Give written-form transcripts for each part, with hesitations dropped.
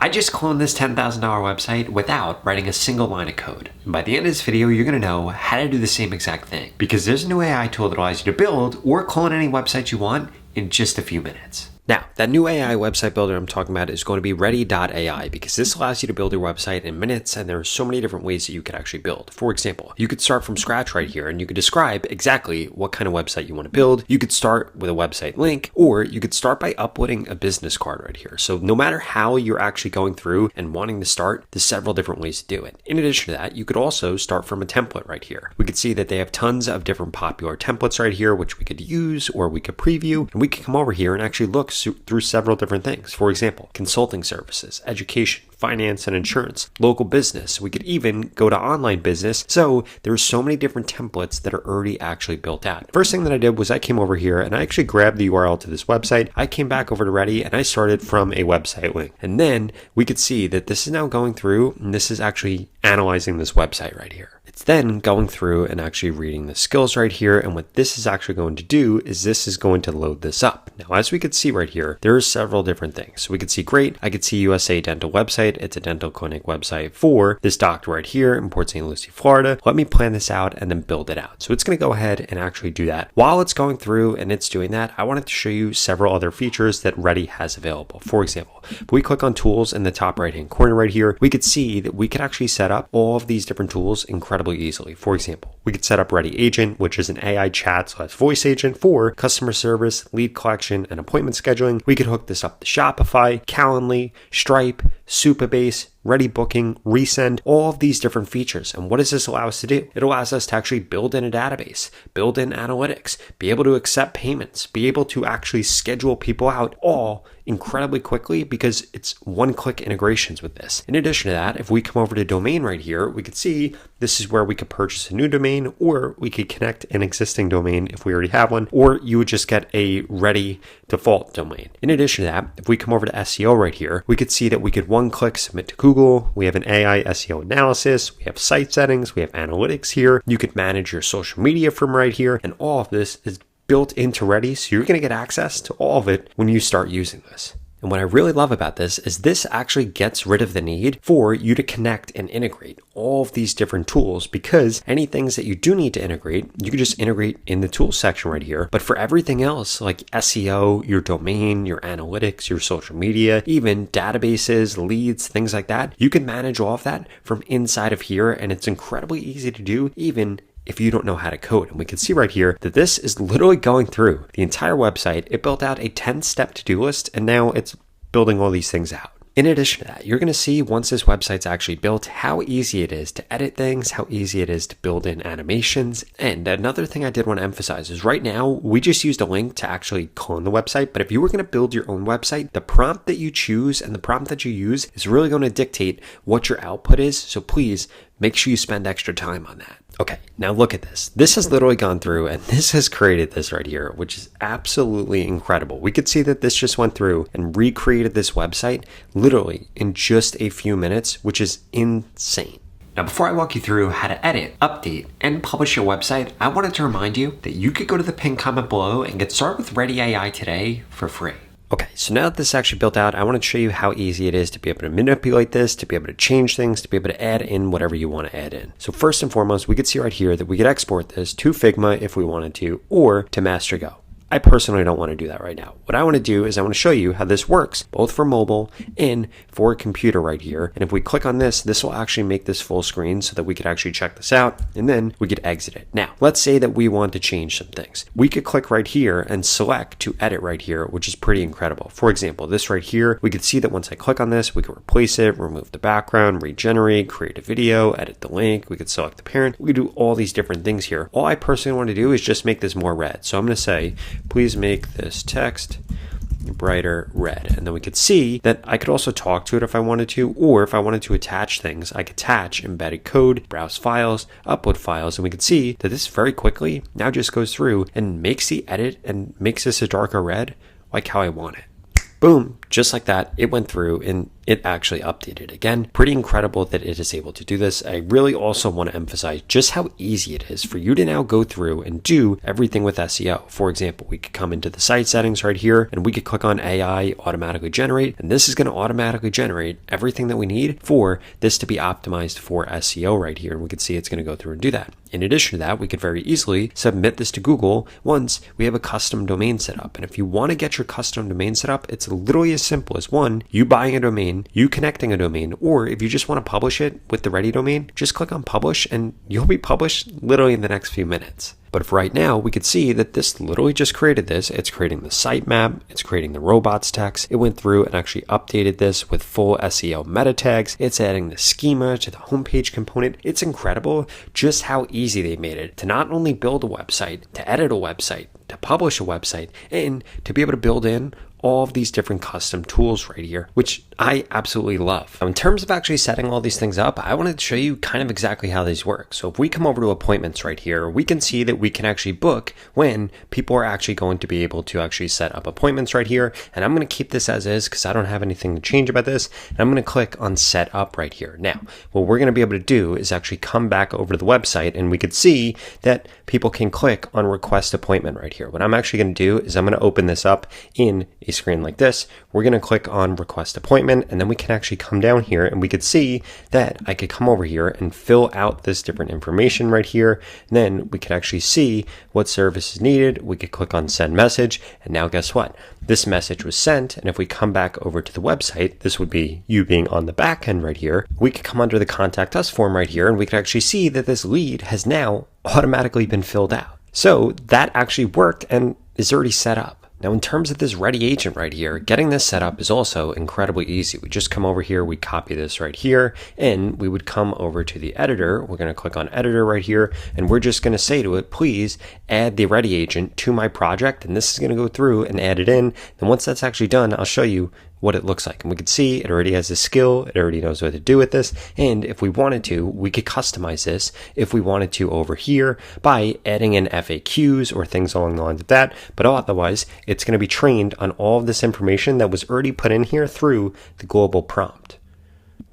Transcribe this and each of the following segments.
I just cloned this $10,000 website without writing a single line of code. And by the end of this video, you're gonna know how to do the same exact thing, because there's a new AI tool that allows you to build or clone any website you want in just a few minutes. Now, that new AI website builder I'm talking about is going to be Ready.ai, because this allows you to build your website in minutes, and there are so many different ways that you could actually build. For example, you could start from scratch right here, and you could describe exactly what kind of website you want to build. You could start with a website link, or you could start by uploading a business card right here. So no matter how you're actually going through and wanting to start, there's several different ways to do it. In addition to that, you could also start from a template right here. We could see that they have tons of different popular templates right here, which we could use or we could preview, and we can come over here and actually look through several different things. For example, consulting services, education, finance and insurance, local business. We could even go to online business. So there's so many different templates that are already actually built out. First thing that I did was I came over here and I actually grabbed the URL to this website. I came back over to Ready and I started from a website link. And then we could see that this is now going through and this is actually analyzing this website right here. It's then going through and actually reading the skills right here. And what this is actually going to do is this is going to load this up. Now, as we could see right here, there are several different things. So we could see, great, I could see USA Dental website. It's a dental clinic website for this doctor right here in Port St. Lucie, Florida. Let me plan this out and then build it out. So it's going to go ahead and actually do that. While it's going through and it's doing that, I wanted to show you several other features that Ready has available. For example, if we click on tools in the top right-hand corner right here, we could see that we could actually set up all of these different tools incredibly easily. For example, we could set up Ready Agent, which is an AI chat/voice agent for customer service, lead collection, and appointment scheduling. We could hook this up to Shopify, Calendly, Stripe, Supabase, Ready Booking, Resend, all of these different features. And what does this allow us to do? It allows us to actually build in a database, build in analytics, be able to accept payments, be able to actually schedule people out all incredibly quickly because it's one-click integrations with this. In addition to that, if we come over to domain right here, we could see this is where we could purchase a new domain, or we could connect an existing domain if we already have one, or you would just get a Ready default domain. In addition to that, if we come over to SEO right here, we could see that we could one-click submit to Google. We have an AI SEO analysis. We have site settings. We have analytics here. You could manage your social media from right here. And all of this is built into Ready. So you're going to get access to all of it when you start using this. And what I really love about this is this actually gets rid of the need for you to connect and integrate all of these different tools, because any things that you do need to integrate, you can just integrate in the tools section right here. But for everything else, like SEO, your domain, your analytics, your social media, even databases, leads, things like that, you can manage all of that from inside of here. And it's incredibly easy to do, even if you don't know how to code. And we can see right here that this is literally going through the entire website. It built out a 10-step to-do list, and now it's building all these things out. In addition to that, you're going to see once this website's actually built, how easy it is to edit things, how easy it is to build in animations. And another thing I did want to emphasize is right now, we just used a link to actually clone the website. But if you were going to build your own website, the prompt that you choose and the prompt that you use is really going to dictate what your output is. So please make sure you spend extra time on that. Okay, now look at this. This has literally gone through and this has created this right here, which is absolutely incredible. We could see that this just went through and recreated this website literally in just a few minutes, which is insane. Now, before I walk you through how to edit, update, and publish your website, I wanted to remind you that you could go to the pinned comment below and get started with Ready AI today for free. Okay, so now that this is actually built out, I want to show you how easy it is to be able to manipulate this, to be able to change things, to be able to add in whatever you want to add in. So first and foremost, we could see right here that we could export this to Figma if we wanted to, or to MasterGo. I personally don't want to do that right now. What I want to do is I want to show you how this works, both for mobile and for a computer right here. And if we click on this, this will actually make this full screen so that we could actually check this out, and then we could exit it. Now, let's say that we want to change some things. We could click right here and select to edit right here, which is pretty incredible. For example, this right here, we could see that once I click on this, we can replace it, remove the background, regenerate, create a video, edit the link. We could select the parent. We could do all these different things here. All I personally want to do is just make this more red. So I'm going to say, please make this text brighter red. And then we could see that I could also talk to it if I wanted to, or if I wanted to attach things, I could attach embedded code, browse files, upload files, and we could see that this very quickly now just goes through and makes the edit and makes this a darker red like how I want it. Boom, just like that, it went through and it actually updated. Again, pretty incredible that it is able to do this. I really also want to emphasize just how easy it is for you to now go through and do everything with SEO. For example, we could come into the site settings right here and we could click on AI automatically generate, and this is going to automatically generate everything that we need for this to be optimized for SEO right here. And we can see it's going to go through and do that. In addition to that, we could very easily submit this to Google once we have a custom domain set up. And if you want to get your custom domain set up, it's literally as simple as one, you buying a domain, you connecting a domain, or if you just want to publish it with the ready domain, just click on publish and you'll be published literally in the next few minutes. But if right now we could see that this literally just created this, it's creating the sitemap, it's creating the robots text. It went through and actually updated this with full SEO meta tags. It's adding the schema to the homepage component. It's incredible just how easy they made it to not only build a website, to edit a website, to publish a website, and to be able to build in all of these different custom tools right here, which I absolutely love. Now, in terms of actually setting all these things up, I wanted to show you kind of exactly how these work. So if we come over to appointments right here, we can see that we can actually book when people are actually going to be able to actually set up appointments right here. And I'm going to keep this as is because I don't have anything to change about this. And I'm going to click on set up right here. Now, what we're going to be able to do is actually come back over to the website and we could see that people can click on request appointment right here. What I'm actually going to do is I'm going to open this up in a screen like this. We're going to click on request appointment, and then we can actually come down here and we could see that I could come over here and fill out this different information right here. And then we could actually see what service is needed. We could click on send message, and now guess what? This message was sent, and if we come back over to the website, this would be you being on the back end right here. We could come under the contact us form right here, and we could actually see that this lead has now automatically been filled out. So that actually worked and is already set up. Now, in terms of this ready agent right here, getting this set up is also incredibly easy. We just come over here, we copy this right here, and we would come over to the editor. We're going to click on editor right here, and we're just going to say to it, please add the ready agent to my project. And this is going to go through and add it in. And once that's actually done, I'll show you what it looks like. And we can see it already has a skill. It already knows what to do with this. And if we wanted to, we could customize this if we wanted to over here by adding in FAQs or things along the lines of that. But otherwise, it's going to be trained on all of this information that was already put in here through the global prompt.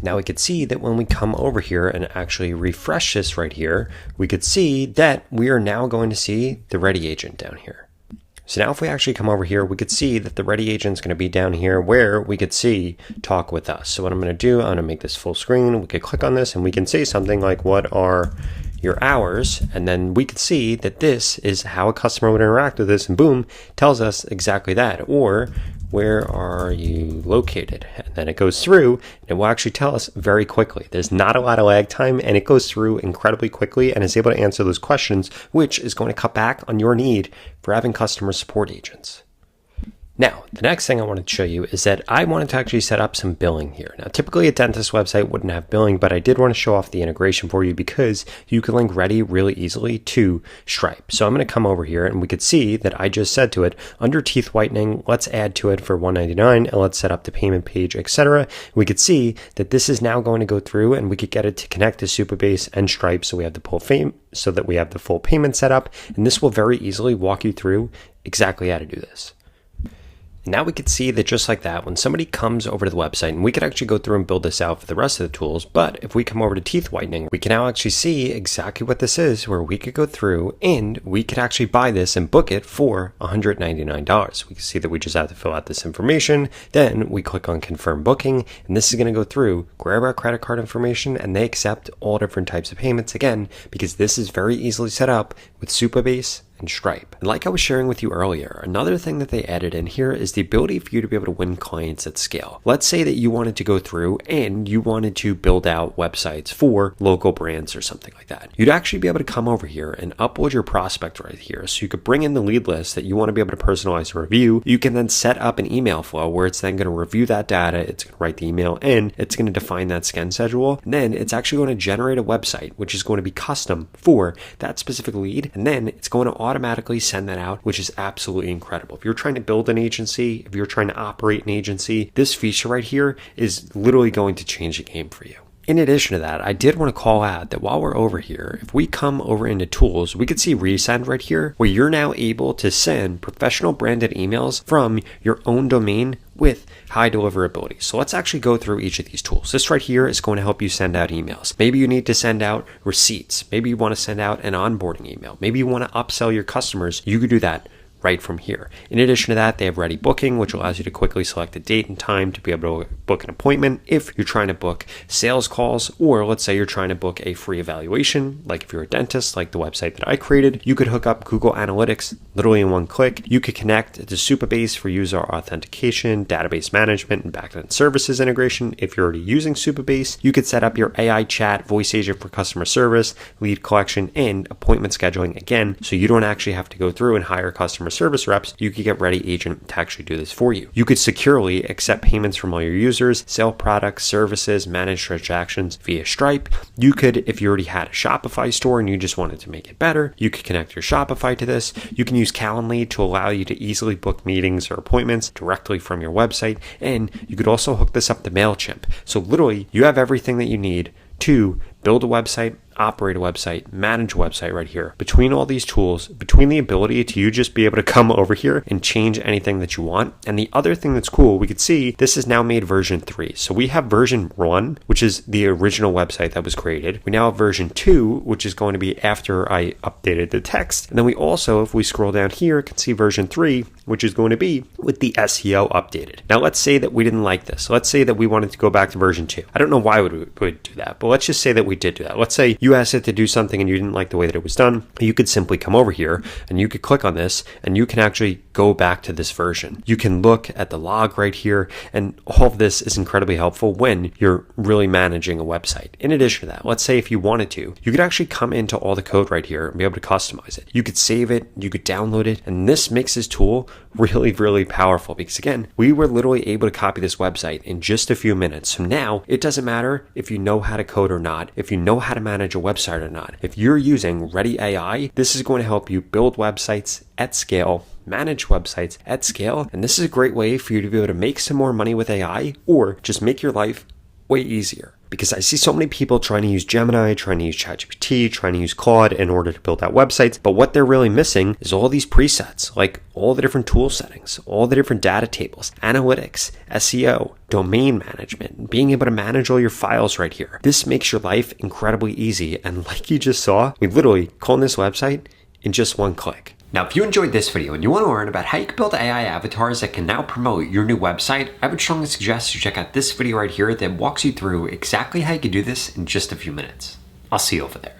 Now we could see that when we come over here and actually refresh this right here, we could see that we are now going to see the ready agent down here. So now if we actually come over here, we could see that the ready agent is going to be down here where we could see talk with us. So what I'm going to do, I'm going to make this full screen. We could click on this and we can say something like, what are your hours? And then we could see that this is how a customer would interact with this, and boom, tells us exactly that. Or where are you located? And then it goes through and it will actually tell us very quickly. There's not a lot of lag time, and it goes through incredibly quickly and is able to answer those questions, which is going to cut back on your need for having customer support agents. Now, the next thing I wanted to show you is that I wanted to actually set up some billing here. Now, typically a dentist website wouldn't have billing, but I did want to show off the integration for you because you can link Ready really easily to Stripe. So I'm going to come over here and we could see that I just said to it, under teeth whitening, let's add to it for $199 and let's set up the payment page, etc. We could see that this is now going to go through and we could get it to connect to Supabase and Stripe so we have the full payment set up, and this will very easily walk you through exactly how to do this. And now we could see that just like that, when somebody comes over to the website, and we could actually go through and build this out for the rest of the tools, but if we come over to teeth whitening, we can now actually see exactly what this is, where we could go through and we could actually buy this and book it for $199. We can see that we just have to fill out this information, then we click on confirm booking, and this is going to go through, grab our credit card information, and they accept all different types of payments, again, because this is very easily set up with Supabase and Stripe. And like I was sharing with you earlier, another thing that they added in here is the ability for you to be able to win clients at scale. Let's say that you wanted to go through and you wanted to build out websites for local brands or something like that. You'd actually be able to come over here and upload your prospect right here. So you could bring in the lead list that you want to be able to personalize and review. You can then set up an email flow where it's then going to review that data. It's going to write the email in. It's going to define that scan schedule. And then it's actually going to generate a website, which is going to be custom for that specific lead. And then it's going to automatically send that out, which is absolutely incredible. If you're trying to build an agency, if you're trying to operate an agency, this feature right here is literally going to change the game for you. In addition to that, I did want to call out that while we're over here, if we come over into tools, we could see resend right here, where you're now able to send professional branded emails from your own domain with high deliverability. So let's actually go through each of these tools. This right here is going to help you send out emails. Maybe you need to send out receipts. Maybe you want to send out an onboarding email. Maybe you want to upsell your customers. You could do that right from here. In addition to that, they have ready booking, which allows you to quickly select a date and time to be able to book an appointment if you're trying to book sales calls, or let's say you're trying to book a free evaluation, like if you're a dentist, like the website that I created. You could hook up Google Analytics literally in one click. You could connect to Supabase for user authentication, database management, and backend services integration if you're already using Supabase. You could set up your AI chat, voice agent for customer service, lead collection, and appointment scheduling again, so you don't actually have to go through and hire customer service reps. You could get Ready Agent to actually do this for you. You could securely accept payments from all your users, sell products, services, manage transactions via Stripe. You could, if you already had a Shopify store and you just wanted to make it better, you could connect your Shopify to this. You can use Calendly to allow you to easily book meetings or appointments directly from your website. And you could also hook this up to MailChimp. So literally, you have everything that you need to build a website, operate a website, manage a website right here. Between all these tools, between the ability to you just be able to come over here and change anything that you want. And the other thing that's cool, we could see this is now made version 3. So we have version 1, which is the original website that was created. We now have version 2, which is going to be after I updated the text. And then we also, if we scroll down here, can see version 3, which is going to be with the SEO updated. Now let's say that we didn't like this. Let's say that we wanted to go back to version 2. I don't know why we would do that, but let's just say that we did do that. Let's say you asked it to do something and you didn't like the way that it was done. You could simply come over here and you could click on this and you can actually go back to this version. You can look at the log right here, and all of this is incredibly helpful when you're really managing a website. In addition to that, let's say if you wanted to, you could actually come into all the code right here and be able to customize it. You could save it, you could download it, and this makes this tool really, really powerful because again, we were literally able to copy this website in just a few minutes. So now it doesn't matter if you know how to code or not, if you know how to manage a website or not. If you're using Ready AI, this is going to help you build websites at scale, manage websites at scale, and this is a great way for you to be able to make some more money with AI or just make your life way easier. Because I see so many people trying to use Gemini, trying to use ChatGPT, trying to use Claude in order to build out websites. But what they're really missing is all these presets, like all the different tool settings, all the different data tables, analytics, SEO, domain management, being able to manage all your files right here. This makes your life incredibly easy. And like you just saw, we literally cloned this website in just one click. Now, if you enjoyed this video and you want to learn about how you can build AI avatars that can now promote your new website, I would strongly suggest you check out this video right here that walks you through exactly how you can do this in just a few minutes. I'll see you over there.